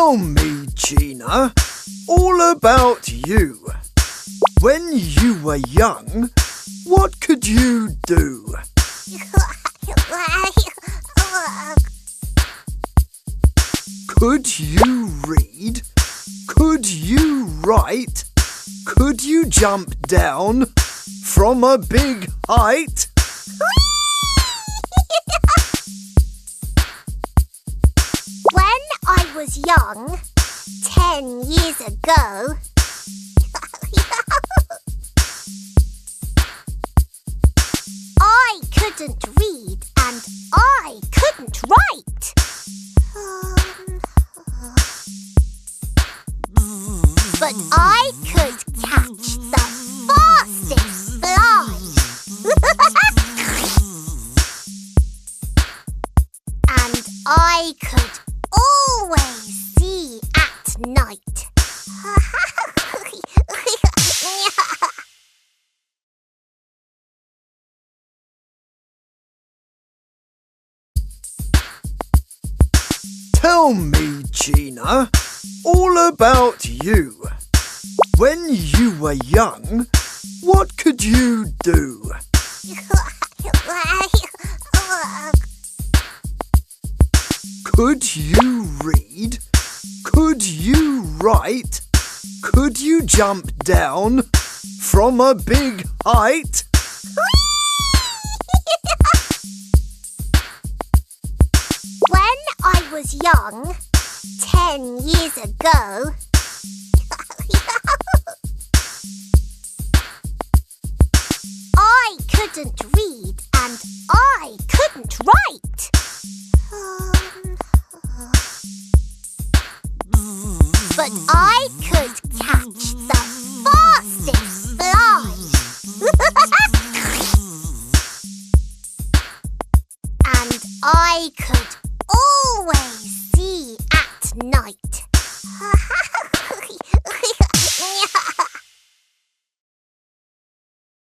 Tell me, Gina, all about you. When you were young, what could you do? Could you read? Could you write? Could you jump down from a big height? When I was young, 10 years ago, I couldn't read and I couldn't write. But I could catch the fastest fly. And I could always see at night. Tell me, Gina, all about you. When you were young, what could you do? Could you read? Could you write? Could you jump down from a big height? When I was young, 10 years ago, I couldn't read and I couldn't write. But I